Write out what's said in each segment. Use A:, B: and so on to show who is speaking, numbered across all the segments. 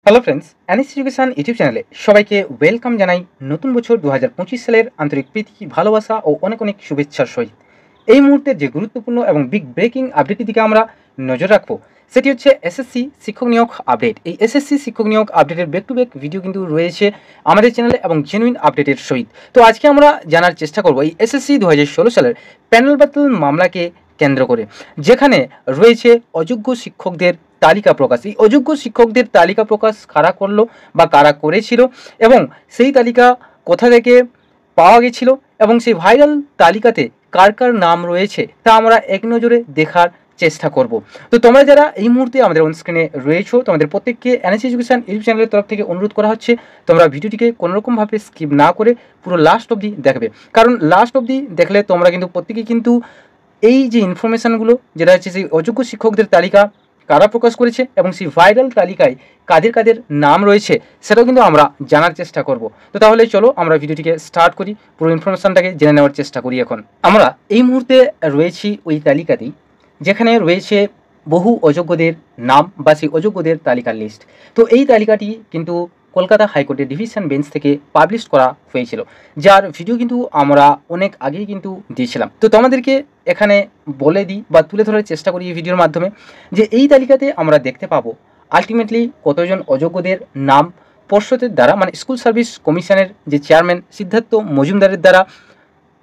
A: Hello friends, anise education YouTube চ্যানেলে সবাইকে welcome জানাই। নতুন বছর 2025 সালের আন্তরিক প্রীতি, ভালোবাসা ও অনেক অনেক শুভেচ্ছার সহিত এই মুহূর্তের যে গুরুত্বপূর্ণ এবং বিগ ব্রেকিং আপডেটের দিকে আমরা নজর রাখবো, সেটি হচ্ছে এসএসসি শিক্ষক নিয়োগ আপডেট। এই এসএসসি শিক্ষক নিয়োগ আপডেটের ব্যাক টু ব্যাক ভিডিও কিন্তু রয়েছে আমাদের চ্যানেলে এবং জেনুইন আপডেটের সহিত। তো আজকে আমরা জানার চেষ্টা করবো এই এসএসসি 2016 সালের প্যানেল বাতিল মামলাকে কেন্দ্র করে, যেখানে রয়েছে অযোগ্য শিক্ষকদের তালিকা প্রকাশ। এই অযোগ্য শিক্ষকদের তালিকা প্রকাশ কারা করলো বা কারা করেছিল, এবং সেই তালিকা কোথা থেকে পাওয়া গেছিল, এবং সেই ভাইরাল তালিকাতে কার কার নাম রয়েছে তা আমরা এক নজরে দেখার চেষ্টা করব। তো তোমরা যারা এই মুহূর্তে আমাদের অন স্ক্রিনে রয়েছো, তোমাদের প্রত্যেককে এনএস এডুকেশন ইউটিউব চ্যানেলের তরফ থেকে অনুরোধ করা হচ্ছে, তোমরা ভিডিওটিকে কোনোরকমভাবে স্কিপ না করে পুরো লাস্ট অবধি দেখবে। কারণ লাস্ট অবধি দেখলে তোমরা কিন্তু প্রত্যেকে কিন্তু এই যে ইনফরমেশানগুলো, যেটা হচ্ছে সেই অযোগ্য শিক্ষকদের তালিকা কারা প্রকাশ করেছে এবং সেই ভাইরাল তালিকায় কাদের কাদের নাম রয়েছে, সেটাও কিন্তু আমরা জানার চেষ্টা করব। তো তাহলে চলো আমরা ভিডিওটিকে স্টার্ট করি, পুরো ইনফরমেশানটাকে জেনে নেওয়ার চেষ্টা করি। এখন আমরা এই মুহূর্তে রয়েছি ওই তালিকাতেই, যেখানে রয়েছে বহু অযোগ্যদের নাম বা সেই অযোগ্যদের তালিকার লিস্ট। তো এই তালিকাটি কিন্তু কলকাতা হাইকোর্টের ডিভিশন বেঞ্চ থেকে পাবলিশ করা হয়েছিল, যার ভিডিও কিন্তু আমরা অনেক আগেই কিন্তু দিয়েছিলাম। তো তোমাদেরকে এখানে বলে দিই বা তুলে ধরার চেষ্টা করি এই ভিডিওর মাধ্যমে, যে এই তালিকাতে আমরা দেখতে পাবো আলটিমেটলি কতজন অযোগ্যদের নাম পর্ষদের দ্বারা, মানে স্কুল সার্ভিস কমিশনের যে চেয়ারম্যান সিদ্ধার্থ মজুমদারের দ্বারা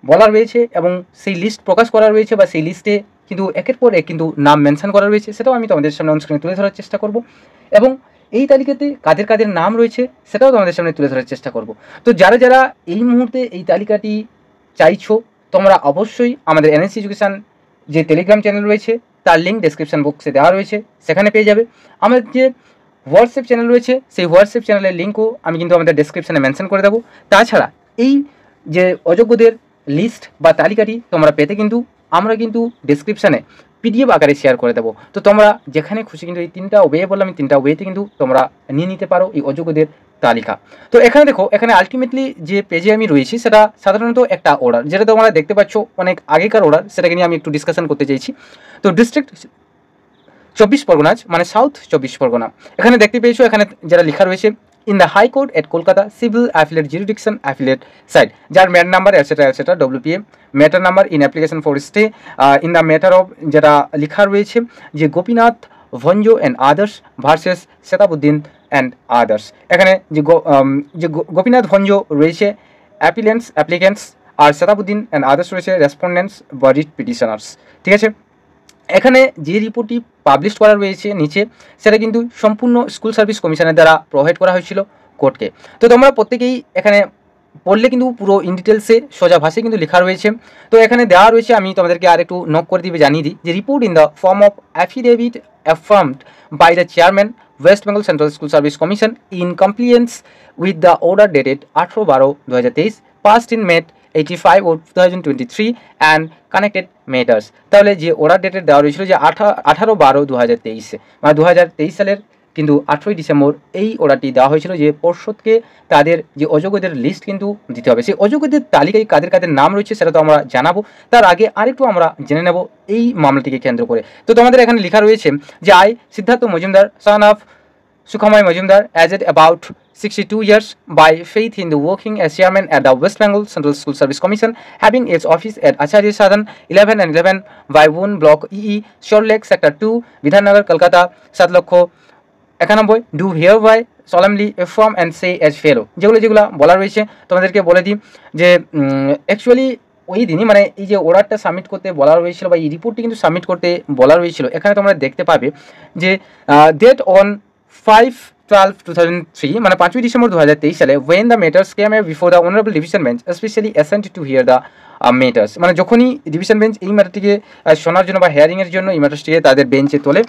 A: বলা রয়েছে, এবং সেই লিস্ট প্রকাশ করা রয়েছে বা সেই লিস্টে কিন্তু একের পর এক কিন্তু নাম মেনশন করা রয়েছে, সেটাও আমি তোমাদের সামনে অন স্ক্রিনে তুলে ধরার চেষ্টা করব। এবং এই তালিকাতে কাদের কাদের নাম রয়েছে সেটাও তোমাদের সামনে তুলে ধরার চেষ্টা করব। তো যারা যারা এই মুহূর্তে এই তালিকাটি চাইছো, তোমরা অবশ্যই আমাদের এনএস এডুকেশন যে টেলিগ্রাম চ্যানেল রয়েছে তার লিঙ্ক ডেসক্রিপশন বক্সে দেওয়া রয়েছে, সেখানে পেয়ে যাবে। আমাদের যে হোয়াটসঅ্যাপ চ্যানেল রয়েছে সেই হোয়াটসঅ্যাপ চ্যানেলের লিঙ্কও আমি কিন্তু আমাদের ডেসক্রিপশানে মেনশন করে দেবো। তাছাড়া এই যে অযোগ্যদের লিস্ট বা তালিকাটি তোমরা পেতে কিন্তু আমরা কিন্তু ডেসক্রিপশানে পিডিএফ আকারে শেয়ার করে দেবো। তো তোমরা যেখানে খুশি কিন্তু এই তিনটা ওয়ে বললাম, এই তিনটা ওয়েতে কিন্তু তোমরা নিয়ে নিতে পারো এই অযোগ্যদের তালিকা। তো এখানে দেখো, এখানে আলটিমেটলি যে পেজে আমি রয়েছি সেটা সাধারণত একটা অর্ডার, যেটা তোমরা দেখতে পাচ্ছ অনেক আগেকার অর্ডার, সেটাকে নিয়ে আমি একটু ডিসকাশন করতে চাইছি। তো ডিস্ট্রিক্ট 24 পরগনাজ মানে সাউথ 24 পরগনা, এখানে দেখতে পেয়েছো এখানে যারা লেখা রয়েছে in the high court at Kolkata civil appellate jurisdiction appellate side, যার matter number etcetera WPM matter number in application for stay in the matter of, যেটা লেখা রয়েছে যে Gopinath Bhanja and others versus Shatabuddin and others. এখানে যে গোপীনাথ ভঞ্জ রয়েছে অ্যাপ্লিকেন্টস, আর শতাবুদ্দিন অ্যান্ড আদার্স রয়েছে রেসপন্ডেন্টস বা রিট পিটিশনার্স। ঠিক আছে, এখানে যে রিপোর্টটি পাবলিশ করা রয়েছে নিচে, সেটা কিন্তু সম্পূর্ণ স্কুল সার্ভিস কমিশনের দ্বারা প্রোভাইড করা হয়েছিল কোর্টকে। তো তোমরা প্রত্যেকেই এখানে পড়লে কিন্তু পুরো ইন ডিটেলসে সোজা ভাষায় কিন্তু লেখা রয়েছে। তো এখানে দেওয়া রয়েছে, আমি তোমাদেরকে আর একটু নোট করে দিবে জানিয়ে দিই, যে report in the form of affidavit affirmed by the chairman West Bengal Central School Service Commission in compliance with the order dated 18/12/2023 passed in May 85 of 2023 and connected matters। তাহলে যে অর্ডার ডেটের দেওয়া রয়েছিল যে 18/12/2023, মানে 2023 সালের কিন্তু 8ই ডিসেম্বর এই অর্ডারটি দেওয়া হয়েছিল যে পর্ষদকে তাদের যে অযোগ্যদের লিস্ট কিন্তু দিতে হবে। সেই অযোগ্যদের তালিকায় কাদের কাদের নাম রয়েছে সেটা তো আমরা জানাবো, তার আগে আরেকটু আমরা জেনে নেব এই মামলাটিকে কেন্দ্র করে। তো তোমাদের এখানে লেখা রয়েছে যে I Siddhartha Majumdar son of Sukhamay Majumdar, aged about 62 years, by faith in the working as chairman at the West Bengal Central School Service Commission, having its office at Acharya Sadan 11 and 11 by 1 Block EE, Shore Lake, Sector 2, Vidhannagar, Kolkata, 7,91,091, do hereby solemnly affirm and say as fellow। যেগুলো বলা রয়েছে তোমাদেরকে বলে দিই যে actually ওই দিনই, মানে এই যে অর্ডারটা সাবমিট করতে বলা রয়েছিল বা এই রিপোর্টটি কিন্তু সাবমিট করতে বলা রয়েছিল, এখানে তোমরা দেখতে পাবে যে ডেট অন 5/12/2003, মানে 5ই ডিসেম্বর 2023 সালে, when the matters came before the honorable division bench especially assigned to hear the matters, মানে যখনই ডিভিশন বেঞ্চ এই ম্যাটারটিকে শোনার জন্য বা হেয়ারিংয়ের জন্য এই ম্যাটারটিকে তাদের বেঞ্চে তোলে,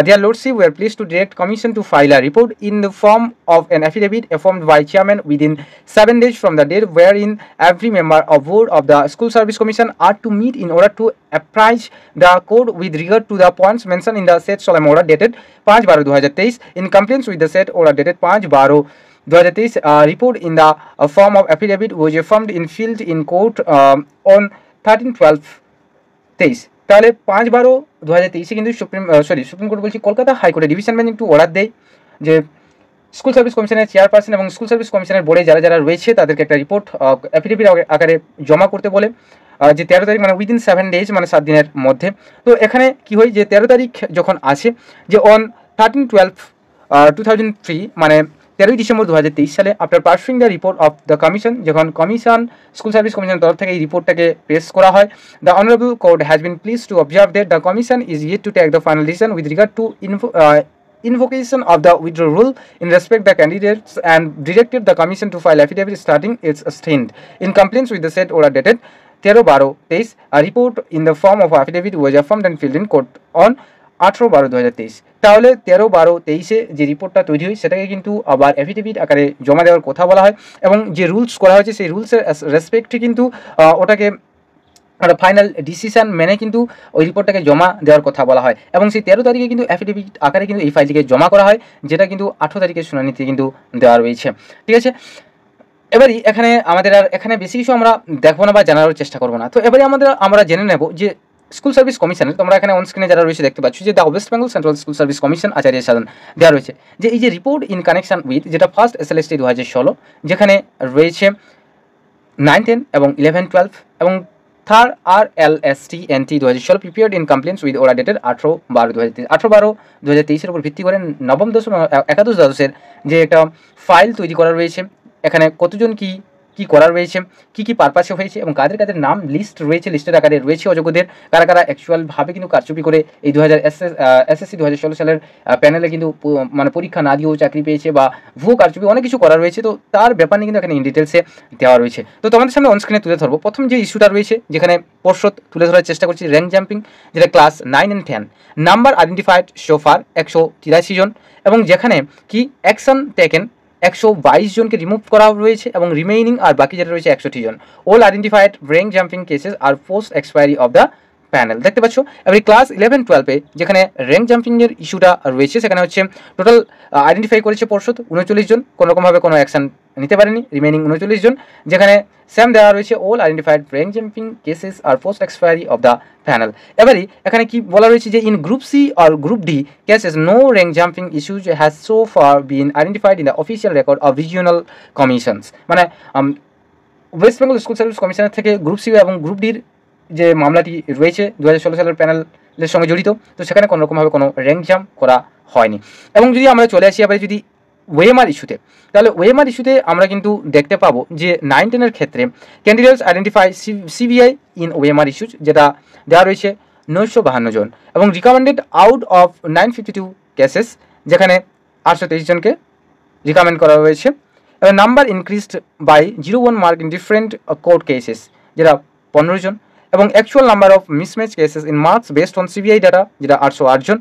A: their lordship were please to direct commission to file a report in the form of an affidavit affirmed by chairman within 7 days from the date wherein every member of board of the school service commission are to meet in order to apprise the court with regard to the points mentioned in the said solemn order dated 5/12/2023 in compliance with the said order dated 5/12/2023. Report in the form of affidavit was affirmed in field in court on 13/12/23। তাহলে 5/12/2023 কিন্তু supreme court বলছি কলকাতা হাইকোর্টে division bench একটু order দেয় যে school service কমিশনের chairperson এবং school service কমিশনের বোর্ডে যারা যারা রয়েছে তাদেরকে একটা রিপোর্ট অ্যাফিডেভিট আকারে জমা করতে বলে, যে 13 তারিখ মানে উইদিন 7 ডেজ মানে 7 দিনের মধ্যে। তো এখানে কি হয় যে 13 তারিখ যখন আছে যে অন 13/12/2003 মানে 13ই ডিসেম্বর 2023 সালে after passing the report of the commission, যখন কমিশন স্কুল সার্ভিস কমিশনের তরফ থেকে এই রিপোর্টটাকে পেশ করা হয়, the honourable court has been pleased to observe that the commission is yet to take the final decision with regard to invocation of the withdrawal rule in respect the candidates and directed the commission to file affidavit starting its stand in compliance with the said order dated 13/12/23. A report in the form of affidavit was affirmed and filled in court on 18/12/2023. তাহলে 13/12/23 যে রিপোর্টটা তৈরি হয় সেটাকে কিন্তু আবার affidavit আকারে জমা দেওয়ার কথা বলা হয়, এবং যে রুলস করা হয়েছে সেই রুলসের রেসপেক্টে কিন্তু ওটাকে একটা ফাইনাল ডিসিশন মেনে কিন্তু ওই রিপোর্টটাকে জমা দেওয়ার কথা বলা হয়, এবং সেই 13 তারিখে কিন্তু অ্যাফিডেভিট আকারে কিন্তু এই ফাইলটিকে জমা করা হয়, যেটা কিন্তু 18 তারিখের শুনানিতে কিন্তু দেওয়া রয়েছে। ঠিক আছে, এবারই এখানে আমাদের আর এখানে বেশি কিছু আমরা দেখবো না বা জানার চেষ্টা করবো না। তো এবারে আমরা জেনে নেব যে স্কুল সার্ভিস কমিশনের, তোমরা এখানে অন স্ক্রিনে যারা রয়েছে দেখতে পাচ্ছ যে the West Bengal Central School Service Commission Acharya Sadhan দেওয়া রয়েছে, যে এই যে রিপোর্ট ইন কানেকশন উইথ, যেটা ফার্স্ট SLST 2016, যেখানে রয়েছে 9, 10 এবং 11, 12 এবং third RLSTNT 2016 prepared in compliance with ওরা ডেটেড 18/12/2023। 18/12/2023 উপর ভিত্তি করে নবম দশম একাদশ দ্বাদশের যে একটা ফাইল তৈরি করা রয়েছে, এখানে কতজন কি করা রয়েছে, কি পারপাসে হয়েছে এবং কাদের কাদের নাম লিস্ট রয়েছে, লিস্টের আকারে রয়েছে অযোগ্যদের, কারা কারা অ্যাকচুয়ালভাবে কিন্তু কারচুপি করে এই SSC 2016 সালের প্যানেলে কিন্তু মানে পরীক্ষা না দিয়েও চাকরি পেয়েছে বা ভুয়ো কারচুপি অনেক কিছু করা রয়েছে। তো তার ব্যাপার নিয়ে কিন্তু এখানে ইন ডিটেলসে দেওয়া রয়েছে। তো তোমাদের সামনে অনস্ক্রিনে তুলে ধরবো প্রথম যে ইস্যুটা রয়েছে, যেখানে পর্ষদ তুলে ধরার চেষ্টা করছি র্যাঙ্ক জাম্পিং, যেটা ক্লাস 9 and 10, নাম্বার আইডেন্টিফাইড সোফার 183 জন, এবং যেখানে কি অ্যাকশন টেকেন 122 জনকে রিমুভ করা রয়েছে এবং রিমেইনিং আর বাকি যেটা রয়েছে 61 জন। All identified rank jumping cases আর post expiry of the panel. দেখতে পাচ্ছ এবার ক্লাস 11-12 যেখানে র্যাঙ্ক জাম্পিংয়ের ইস্যুটা রয়েছে, সেখানে হচ্ছে টোটাল আইডেন্টিফাই করেছে পর্ষদ 39 জন, কোনোরকমভাবে কোনো অ্যাকশন নিতে পারেনি, রিমেইনিং 39 জন, যেখানে সেম দেওয়া রয়েছে all identified rank jumping cases আর post expiry of the panel. এবারে এখানে কি বলা রয়েছে যে ইন গ্রুপ সি আর group D cases no rank jumping issues has so far been identified in the official record of regional commissions. মানে West Bengal school service কমিশনের থেকে গ্রুপ সি এবং গ্রুপ ডির যে মামলাটি রয়েছে 2016 সালের প্যানেলের সঙ্গে জড়িত, তো সেখানে কোনোরকমভাবে কোনো র্যাঙ্ক জাম্প করা হয়নি। এবং যদি আমরা চলে আসি আবার যদি ওএমআর ইস্যুতে, তাহলে ওএমআর ইস্যুতে আমরা কিন্তু দেখতে পাবো যে 9-10 ক্ষেত্রে candidates identify CBI in OMR issues, যেটা দেওয়া রয়েছে 952 জন, এবং রিকমেন্ডেড আউট অফ 952 কেসেস, যেখানে 823 জনকে রিকমেন্ড করা হয়েছে, এবং number increased by 0.1 mark in different court cases, যেটা 15 জন, এবং actual number of mismatch cases in marks based on CBI data, যেটা 808 জন,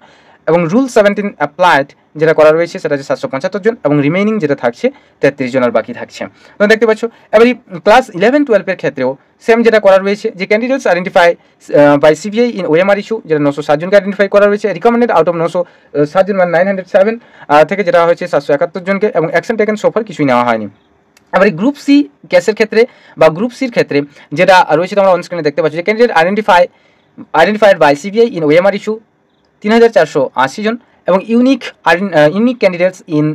A: এবং রুল 17 অ্যাপ্লাইড যেটা করা রয়েছে সেটা হচ্ছে 775 জন, এবং রিমেইনিং যেটা থাকছে 33 জন আর বাকি থাকছে। তো দেখতে পাচ্ছ এবারে ক্লাস 11-12 ক্ষেত্রেও সেম যেটা করা রয়েছে যে candidates identify by CBI in OMR issue, যেটা 907 জনকে আইডেন্টিফাই করা রয়েছে, রিকমেন্ডেড আউট অফ 907 জন মানে 907 থেকে যেটা হয়েছে 771 জনকে, এবং অ্যাকশন টেকেন সোফার কিছুই নেওয়া হয়নি। এবারে গ্রুপ সি কেসের ক্ষেত্রে বা গ্রুপ সির ক্ষেত্রে যেটা রয়েছে তোমরা অন স্ক্রিনে দেখতে পাচ্ছ যে candidate identified by CBI in OMR issue 3480 জন, এবং ইউনিক ক্যান্ডিডেটস ইন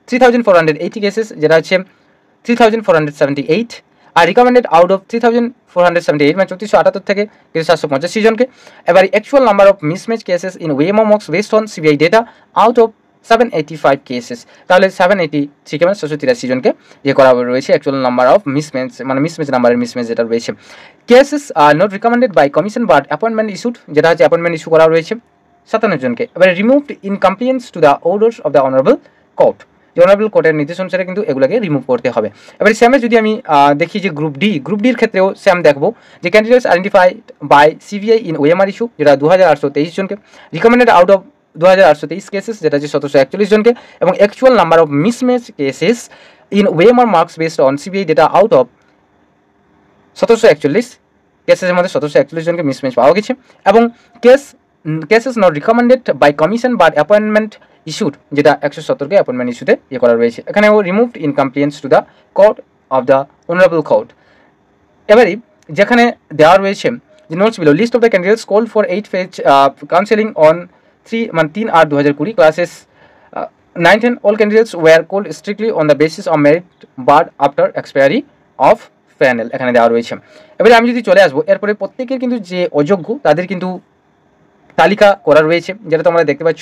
A: 3480 কেসেস, যেটা হচ্ছে 3478, আর রিকমেন্ডেড আউট অফ 3478 মানে 3478 থেকে 785 জনকে। এবার actual number of mismatch cases in OMR marks based on CBI data out of 785 cases, তাহলে 783 মানে 783 জনকে করা রয়েছে অ্যাকচুয়াল নাম্বার অফ মিসম্যাচ, মানে মিসম্যাচ নাম্বারের মিসম্যাচ যেটা রয়েছে। Cases are not recommended by commission but appointment issued, যেটা হচ্ছে অ্যাপয়েন্টমেন্ট ইস্যু করা রয়েছে 57 জনকে। এবারে removed in compliance to the orders of the honourable court, যে অনারেবল কোর্টের নির্দেশ অনুসারে কিন্তু এগুলোকে রিমুভ করতে হবে। এবারে স্যামে যদি আমি দেখি যে গ্রুপ ডির ক্ষেত্রেও স্যাম দেখবো যে candidates identified by CBI in OMR issue, যেটা 2823 জনকে, রিকমেন্ডেড আউট অফ 2823 কেসেস, যেটা হচ্ছে 1741 জনকে, এবং actual number of mismatch cases in OMR marks based on CBI data out of 1741 কেসেসের মধ্যে 1741 জনকে মিসম্যাচ পাওয়া গেছে, এবং cases not recommended by commission but appointment issued, যেটা 170কে অ্যাপয়েন্টমেন্ট ইস্যুতে করা রয়েছে। এখানে ও removed in compliance to the court of the honourable court. এবারে যেখানে দেওয়া রয়েছে যে notes below list of the candidates call for 8 phase counselling on 3/8/2020 classes 9-10 all candidates were called strictly on the basis of merit but after expiry of panel এখানে দেওয়া রয়েছে। এবারে আমি যদি চলে আসবো, এরপরে প্রত্যেকের কিন্তু যে অযোগ্য তাদের কিন্তু তালিকা করা রয়েছে, যেটা তোমরা দেখতে পাচ্ছ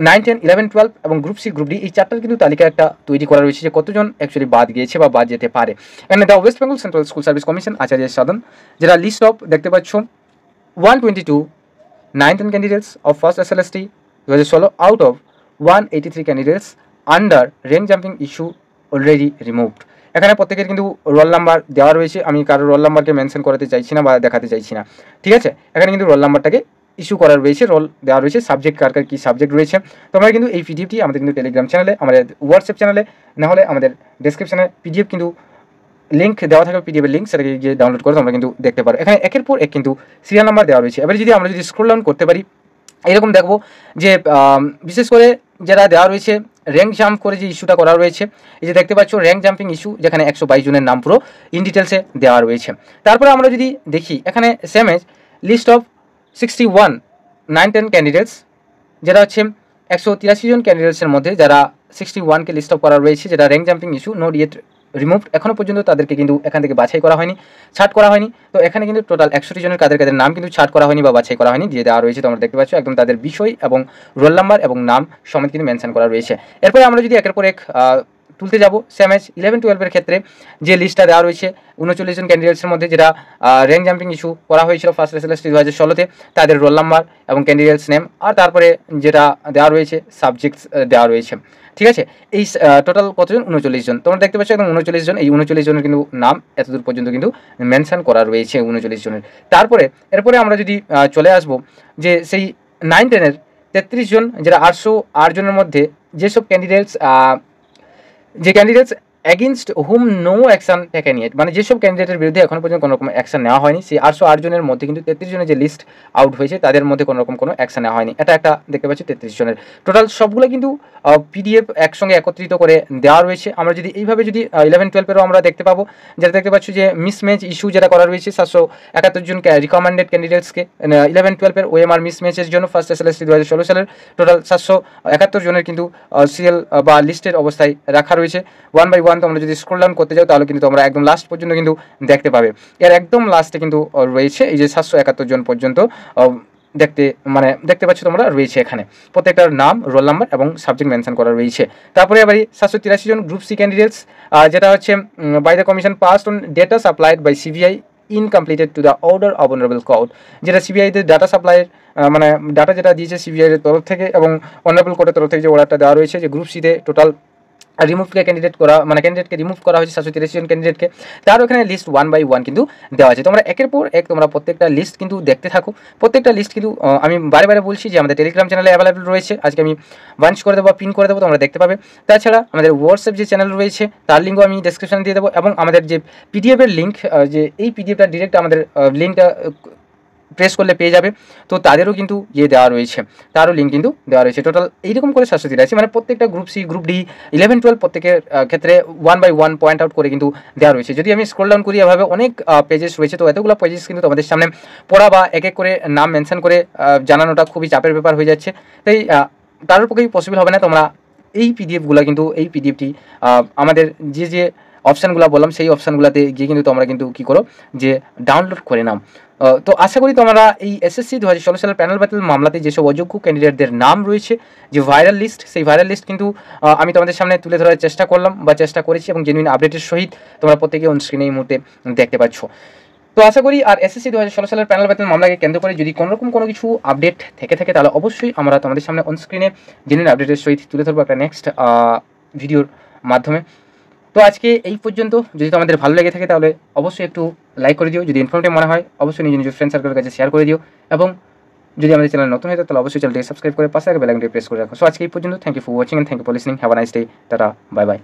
A: 9, 10, 11, 12 এবং গ্রুপ সি গ্রুপ ডি এই চারটার কিন্তু তালিকা একটা তৈরি করা রয়েছে যে কতজন অ্যাকচুয়ালি বাদ গিয়েছে বা বাদ যেতে পারে। এখানে the West Bengal Central School Service Commission Acharya Sadan, যেটা লিস্ট অফ দেখতে পাচ্ছ 122 9-10 candidates of first SLST 2016 out of 183 candidates under rank jumping issue already removed. এখানে প্রত্যেকের কিন্তু রোল নাম্বার দেওয়া রয়েছে, আমি কারোর রোল নাম্বারকে মেনশন করাতে চাইছি না বা দেখাতে চাইছি না, ঠিক আছে। এখানে কিন্তু রোল নাম্বারটাকে ইস্যু করা রয়েছে, রোল দেওয়া রয়েছে, সাবজেক্ট কার কার কী সাবজেক্ট রয়েছে। তোমরা কিন্তু এই পিডিএফটি আমাদের কিন্তু টেলিগ্রাম চ্যানেলে, আমাদের হোয়াটসঅ্যাপ চ্যানেলে, না হলে আমাদের ডেসক্রিপশনে পিডিএফ কিন্তু লিঙ্ক দেওয়া থাকবে, পিডিএফের লিঙ্ক, সেটাকে গিয়ে ডাউনলোড করে তোমরা কিন্তু দেখতে পারো। এখানে একের পর এক কিন্তু সিরিয়াল নাম্বার দেওয়া রয়েছে। এবারে যদি আমরা যদি স্ক্রল ডাউন করতে পারি, এরকম দেখবো যে বিশেষ করে যারা দেওয়া রয়েছে র্যাঙ্ক জাম্প করে যে ইস্যুটা করা রয়েছে, এই যে দেখতে পাচ্ছ র্যাঙ্ক জাম্পিং ইস্যু, যেখানে 122 জনের নাম পুরো ইন ডিটেলসে দেওয়া রয়েছে। তারপরে আমরা যদি দেখি এখানে same as list of 61 9-10 candidates, যেটা হচ্ছে 183 জন ক্যান্ডিডেটসের মধ্যে যারা 61কে লিস্ট অফ করা রয়েছে, যেটা rank jumping issue not yet removed, এখনও পর্যন্ত তাদেরকে কিন্তু এখান থেকে বাছাই করা হয়নি, ছাট করা হয়নি। তো এখানে কিন্তু টোটাল 100 জনের কাদের নাম কিন্তু ছাট করা হয়নি বা বাছাই করা হয়নি, দিয়ে দেওয়া রয়েছে। তোমরা দেখতে পাচ্ছ একদম তাদের বিষয় এবং রোল নাম্বার এবং নাম সমেত কিন্তু মেনশন করা রয়েছে। এরপরে আমরা যদি একের পর এক তুলতে যাব, সেম এজ 11-12 ক্ষেত্রে যে লিস্টটা দেওয়া রয়েছে 39 জন ক্যান্ডিডেটসের মধ্যে যেটা র্যাঙ্ক জাম্পিং ইস্যু করা হয়েছিল ফার্স্ট SLST 2016-তে, তাদের রোল নাম্বার এবং ক্যান্ডিডেটস নেম, আর তারপরে যেটা দেওয়া রয়েছে সাবজেক্টস দেওয়া রয়েছে, ঠিক আছে। এই টোটাল কতজন? 39 জন। তোমরা দেখতে পাচ্ছ একদম 39 জন, এই 39 জনের কিন্তু নাম এতদূর পর্যন্ত কিন্তু মেনশন করা রয়েছে 39 জনের। তারপরে এরপরে আমরা যদি চলে আসব যে সেই 9-10-এর 33 জন, যেটা 808 জনের মধ্যে যেসব ক্যান্ডিডেটস এগেনস্ট হুম নো অ্যাকশন টেকেন ইয়েট, মানে যেসব ক্যান্ডিডেটের বিরুদ্ধে এখন পর্যন্ত কোনো রকম অ্যাকশন নেওয়া হয়নি, সেই 808 জনের মধ্যে কিন্তু 33 জনের যে লিস্ট আউট হয়েছে তাদের মধ্যে কোনো রকম কোনো অ্যাকশন নেওয়া হয়নি। এটা একটা দেখতে পাচ্ছি 33 জনের টোটাল সবগুলো কিন্তু পিডিএফ একসঙ্গে একত্রিত করে দেওয়া রয়েছে। আমরা যদি এইভাবে যদি 11-12-এরও আমরা দেখতে পাবো, যেটা দেখতে পাচ্ছি যে মিসম্যাচ ইস্যু যেটা করা রয়েছে 771 জন রিকমেন্ডেড ক্যান্ডিডেটসকে 11-12-এর ওএমআর মিসম্যাচের জন্য ফার্স্ট SLST 2016 সালের টোটাল 771 জনের কিন্তু সিরিয়াল বা লিস্টের অবস্থায় রাখা রয়েছে। 1 by 1 তোমরা যদি স্ক্রল ডাউন করতে যাও তাহলে কিন্তু তোমরা একদম লাস্ট পর্যন্ত কিন্তু দেখতে পাবে। এর একদম লাস্টে কিন্তু রয়েছে এই যে 771 জন পর্যন্ত দেখতে পাচ্ছ তোমরা রয়েছে, এখানে প্রত্যেকটার নাম, রোল নাম্বার এবং সাবজেক্ট মেনশন করা রয়েছে। তারপরে এবারে 783 জন গ্রুপ সি ক্যান্ডিডেটস, যেটা হচ্ছে by the commission passed on data supplied by CBI incompleted to the order of honourable court, যেটা সিবিআইদের ডাটা সাপ্লাইয়ের মানে ডাটা যেটা দিয়েছে সিবিআইয়ের তরফ থেকে এবং অনারেবল কোর্টের তরফ থেকে যে অর্ডারটা দেওয়া রয়েছে যে গ্রুপ সিতে টোটাল রিমুভকে ক্যান্ডিডেটকে রিমুভ করা হয়েছে 783 জন ক্যান্ডিডেটকে, তার ওখানে লিস্ট 1 by 1 কিন্তু দেওয়া আছে। তোমরা একের পর এক তোমরা প্রত্যেকটা লিস্ট কিন্তু দেখতে থাকো। প্রত্যেকটা লিস্ট কিন্তু আমি বারে বলছি যে আমাদের টেলিগ্রাম চ্যানেলে অ্যাভেলেবল রয়েছে, আজকে আমি বাঞ্চ করে দেবো, পিন করে দেবো, তোমরা দেখতে পাবে। তাছাড়া আমাদের হোয়াটসঅ্যাপ যে চ্যানেল রয়েছে তার লিঙ্কও আমি ডেসক্রিপশনে দিয়ে দেবো, এবং আমাদের যে পিডিএফের লিঙ্ক, যে এই পিডিএফটা ডিরেক্ট আমাদের লিঙ্কটা প্রেস করলে পেয়ে যাবে, তো তাদেরও কিন্তু দেওয়া রয়েছে, তারও লিঙ্ক কিন্তু দেওয়া রয়েছে। টোটাল এইরকম করে 783, মানে প্রত্যেকটা গ্রুপ সি গ্রুপ ডি 11-12 প্রত্যেকের ক্ষেত্রে 1 by 1 পয়েন্ট আউট করে কিন্তু দেওয়া রয়েছে। যদি আমি স্ক্রল ডাউন করি এভাবে অনেক পেজেস রয়েছে, তো এতগুলো পেজেস কিন্তু তোমাদের সামনে পড়া বা এক এক করে নাম মেনশন করে জানানোটা খুবই চাপের ব্যাপার হয়ে যাচ্ছে, তাই কারোর পক্ষেই পসিবল হবে না। তোমরা এই পিডিএফগুলো কিন্তু এই পিডিএফটি আমাদের যে অপশানগুলো বললাম সেই অপশানগুলোতে গিয়ে কিন্তু তোমরা কিন্তু কী করো যে ডাউনলোড করে নাও। তো আশা করি তোমরা এই এসএসসি 2016 সালের প্যানেল ব্যাটেল মামলাতে যেসব অযোগ্য ক্যান্ডিডেটদের নাম রয়েছে, যে ভাইরাল লিস্ট, সেই ভাইরাল লিস্ট কিন্তু আমি তোমাদের সামনে তুলে ধরার চেষ্টা করলাম বা চেষ্টা করেছি, এবং জেনুইন আপডেটের সহিত তোমরা প্রত্যেকে অন স্ক্রিনে এই মুহূর্তে দেখতে পাচ্ছ। তো আশা করি আর এসএসসি 2016 সালের প্যানেল ব্যাটেল মামলাকে কেন্দ্র করে যদি কোনোরকম কোনো কিছু আপডেট থেকে থাকে তাহলে অবশ্যই আমরা তোমাদের সামনে অন স্ক্রিনে জেনুইন আপডেটের সহিত তুলে ধরবো একটা নেক্সট ভিডিওর মাধ্যমে। তো আজকে এই পর্যন্ত। যদি তোমাদের ভালো লেগে থাকে তাহলে অবশ্যই একটু লাইক করে দিও, যদি ইনফরমেটিভ মনে হয় অবশ্যই নিজের ফ্রেন্ড সার্কেলের কাছে শেয়ার করে দিও, এবং যদি আমাদের চ্যানেল নতুন হয় তাহলে অবশ্যই চ্যানেলটিকে সাবস্ক্রাইব করে পাশে বেল আইকনটি প্রেস করে রাখো। সো আজকে এই পর্যন্ত। Thank you for watching and thank you for listening. Have a nice day. টাটা, বাই বাই।